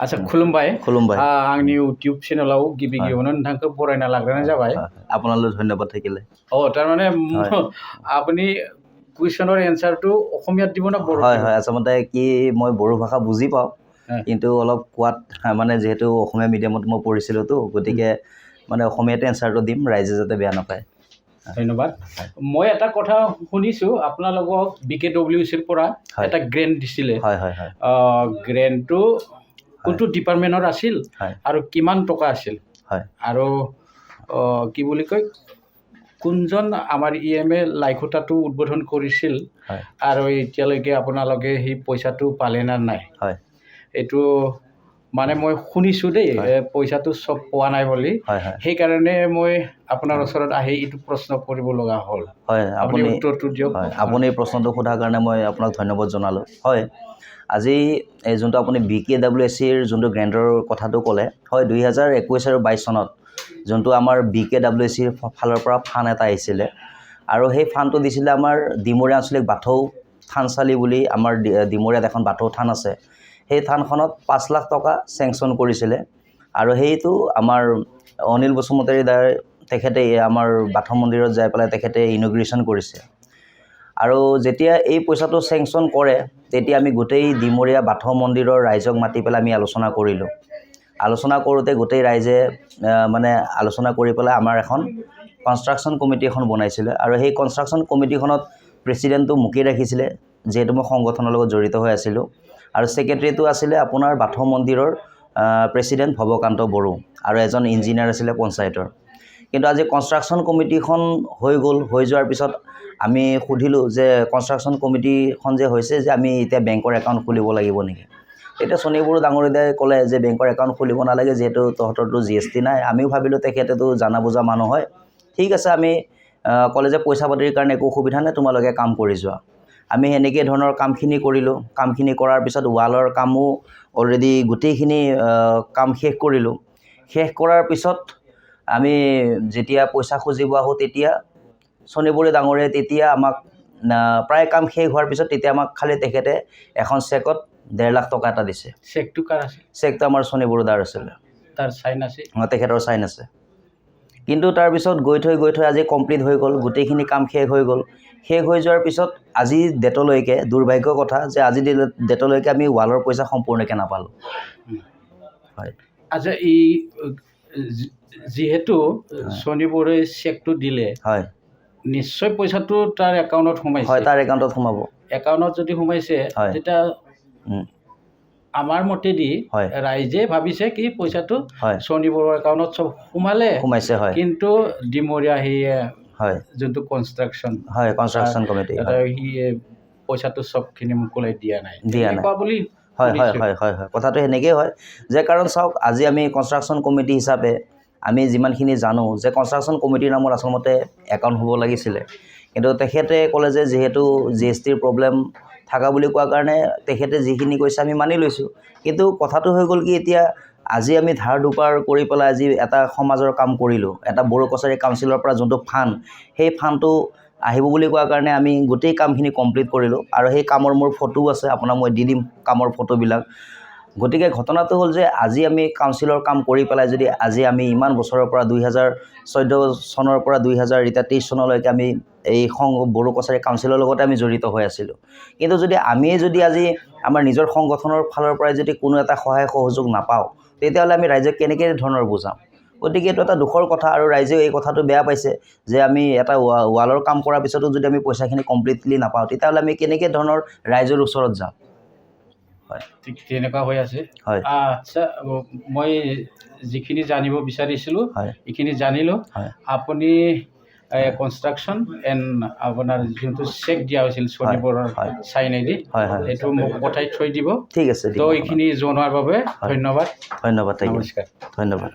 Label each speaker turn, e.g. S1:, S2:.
S1: आच्छा खुलुमबाय आंनि इउटिउब चेनेलाव गिबि गिबियावनो नोंथांखौ बरायना लाग्रोनाय जाबाय
S2: আপোনালৈ ধন্যবাদ থাকিলে
S1: তাৰমানে আপুনি কুৱেশ্যনৰ এনসাৰটো অসমীয়াত দিব না বড়ো
S2: হয় হয় আচলতে কি মই বড়ো ভাষা বুজি পাওঁ কিন্তু অলপ কোৱাত মানে যেহেতু অসমীয়া মিডিয়ামত মই পঢ়িছিলোঁ তো গতিকে মানে অসমীয়াতে এনসাৰটো দিম ৰাইজে যাতে বেয়া নাপায়
S1: ধন্যবাদ মই এটা কথা শুনিছোঁ আপোনালোকক BKWCৰ পৰা এটা গ্ৰেণ্ট দিছিলে
S2: হয় হয় হয়
S1: গ্ৰেণ্টটো কোনটো ডিপাৰ্টমেণ্টৰ আছিল আৰু কিমান টকা আছিল আৰু কি বুলি কয় কোনজন আমাৰ EMA লাইখুটাটো উদ্বোধন কৰিছিল আৰু এতিয়ালৈকে আপোনালোকে সেই পইচাটো পালে না নাই এইটো মানে মই শুনিছোঁ দেই পইচাটো সব পোৱা নাই বুলি সেইকাৰণে মই আপোনাৰ ওচৰত আহি এইটো প্ৰশ্ন কৰিব লগা হ'ল
S2: হয়
S1: আপুনি উত্তৰটো দিয়ক
S2: আপুনি প্ৰশ্নটো সোধাৰ কাৰণে মই আপোনাক ধন্যবাদ জনালোঁ হয় আজি এই যোনটো আপুনি BKWCৰ যোনটো গ্ৰেণ্টৰ কথাটো ক'লে হয় 2021 আৰু 22 চনত যোনটো আমাৰ BKWCৰ ফালৰ পৰা ফাণ্ড এটা আহিছিলে আৰু সেই ফাণ্ডটো দিছিলে আমাৰ ডিমৰীয়া আঞ্চলিক বাথৌ থানচালি বুলি আমাৰ ডিমৰীয়াত এখন বাথৌ থান আছে সেই থানখনত 5 লাখ টকা চেংচন কৰিছিলে আৰু সেইটো আমাৰ অনিল বসুমতাৰী দ্বাৰা তেখেতে আমাৰ বাথৌ মন্দিৰত যাই পেলাই তেখেতে ইনগ্ৰেশ্যন কৰিছে আৰু যেতিয়া এই পইচাটো চেংচন কৰে তেতিয়া আমি গোটেই ডিমৰীয়া বাথৌ মন্দিৰৰ ৰাইজক মাতি পেলাই আমি আলোচনা কৰিলোঁ আলোচনা কৰোঁতে গোটেই ৰাইজে মানে আলোচনা কৰি পেলাই আমাৰ এখন কনষ্ট্ৰাকশ্যন কমিটি এখন বনাইছিলে আৰু সেই কনষ্ট্ৰাকশ্যন কমিটিখনত প্ৰেছিডেণ্টটো মোকেই ৰাখিছিলে যিহেতু মই সংগঠনৰ লগত জড়িত হৈ আছিলোঁ আৰু ছেক্ৰেটাৰীটো আছিলে আপোনাৰ বাথৌ মন্দিৰৰ প্ৰেছিডেণ্ট ভৱকান্ত বড়ো আৰু এজন ইঞ্জিনিয়াৰ আছিলে পঞ্চায়তৰ কিন্তু আজি কনষ্ট্ৰাকশ্যন কমিটিখন হৈ গ'ল হৈ যোৱাৰ পিছত আমি সুধিলোঁ যে কনষ্ট্ৰাকশ্যন কমিটিখন যে হৈছে যে আমি এতিয়া বেংকৰ একাউণ্ট খুলিব লাগিব নেকি এতিয়া সোণী বড়ো ডাঙৰীয়াই ক'লে যে বেংকৰ একাউণ্ট খুলিব নালাগে যিহেতু তহঁতৰতো GST নাই আমিও ভাবিলোঁ তেখেতেতো জানা বুজা মানুহ হয় ঠিক আছে আমি ক'লে যে পইচা পাতিৰ কাৰণে একো অসুবিধা নাই তোমালোকে কাম কৰি যোৱা আমি এনেকৈ ধৰণৰ কামখিনি কৰিলোঁ কামখিনি কৰাৰ পিছত ৱালৰ কামো অলৰেডি গোটেইখিনি কাম শেষ কৰিলোঁ শেষ কৰাৰ পিছত আমি যেতিয়া পইচা খুজিব আহোঁ তেতিয়া সোণী বড়ো ডাঙৰীয়াই তেতিয়া আমাক প্ৰায় কাম শেষ হোৱাৰ পিছত তেতিয়া আমাক খালি তেখেতে এখন চেকত 1.5 লাখ টকা এটা দিছে
S1: চেকটো কাৰ আছিল
S2: চেকটো আমাৰ সোণী বড়ো দাৰ আছিলে
S1: তাৰ সাইন আছে
S2: তেখেতৰ সাইন আছে কিন্তু তাৰ পিছত গৈ থৈ আজি কমপ্লিট হৈ গ'ল গোটেইখিনি কাম শেষ হৈ গ'ল শেষ হৈ যোৱাৰ পিছত আজি ডেটলৈকে দুৰ্ভাগ্যৰ কথা যে আজি ডেটলৈকে আমি ৱালৰ পইচা সম্পূৰ্ণকৈ নাপালোঁ হয়
S1: আচ্ছা এই যেহেতু সোণী বড়োই চেকটো দিলে
S2: হয়
S1: নিশ্চয় পইচাটো তাৰ একাউণ্টত সোমাইছে
S2: হয় তাৰ একাউণ্টত সোমাব
S1: একাউণ্টত যদি সোমাইছে তেতিয়া আমাৰ মতেদি ৰাইজে ভাবিছে কি পইচাটো সোণী বড়োৰ একাউণ্টত সব সোমাইছে হয় কিন্তু ডিমৰীয়া হয় যোনটো কনষ্ট্ৰাকশ্যন কমিটি সি পইচাটো সবখিনি মোকলাই দিয়া নাই বুলি
S2: হয় হয় হয় হয় হয় কথাটো সেনেকেই হয় যে কাৰণ চাওক আজি আমি কনষ্ট্ৰাকশ্যন কমিটি হিচাপে আমি যিমানখিনি জানো যে কনষ্ট্ৰাকশ্যন কমিটিৰ নামত আচলতে একাউণ্ট হ'ব লাগিছিলে কিন্তু তেখেতে ক'লে যে যিহেতু GSTৰ প্ৰব্লেম থাকা বুলি কোৱাৰ কাৰণে তেখেতে যিখিনি কৈছে আমি মানি লৈছোঁ কিন্তু কথাটো হৈ গ'ল কি এতিয়া আজি আমি ধাৰ দুপাৰ কৰি পেলাই আজি এটা সমাজৰ কাম কৰিলোঁ এটা বড়ো কছাৰী কাউন্সিলৰ পৰা যোনটো ফাণ্ড সেই ফাণ্ডটো আহিব বুলি কোৱাৰ কাৰণে আমি গোটেই কামখিনি কমপ্লিট কৰিলোঁ আৰু সেই কামৰ মোৰ ফটো আছে আপোনাক মই দি দিম কামৰ ফটোবিলাক গতিকে ঘটনাটো হ'ল যে আজি আমি কাউন্সিলৰ কাম কৰি পেলাই যদি আজি আমি ইমান বছৰৰ পৰা 2014 চনৰ পৰা 2023 চনলৈকে আমি এই বড়ো কছাৰী কাউন্সিলৰ লগতে আমি জড়িত হৈ আছিলোঁ কিন্তু যদি আমিয়ে যদি আজি আমাৰ নিজৰ সংগঠনৰ ফালৰ পৰা যদি কোনো এটা সহায় সহযোগ নাপাওঁ তেতিয়াহ'লে আমি ৰাইজক কেনেকৈ ধৰণৰ বুজাম গতিকে এইটো এটা দুখৰ কথা আৰু ৰাইজেও এই কথাটো বেয়া পাইছে যে আমি এটা ৱালৰ কাম কৰাৰ পিছতো যদি আমি পইচাখিনি কমপ্লিটলি নাপাওঁ তেতিয়াহ'লে আমি কেনেকৈ ধৰণৰ ৰাইজৰ ওচৰত যাম হয়
S1: ঠিক তেনেকুৱা হৈ আছে আচ্ছা মই যিখিনি জানিব বিচাৰিছিলোঁ এইখিনি জানিলোঁ আপুনি কনষ্ট্ৰাকশ্যন এণ্ড আপোনাৰ যোনটো চেক দিয়া হৈছিল সোণী বড়োৰ চাইনেদি সেইটো মোক পঠাই থৈ দিব
S2: ঠিক আছে
S1: তো এইখিনি জনোৱাৰ বাবে ধন্যবাদ
S2: ধন্যবাদ
S1: নমস্কাৰ
S2: ধন্যবাদ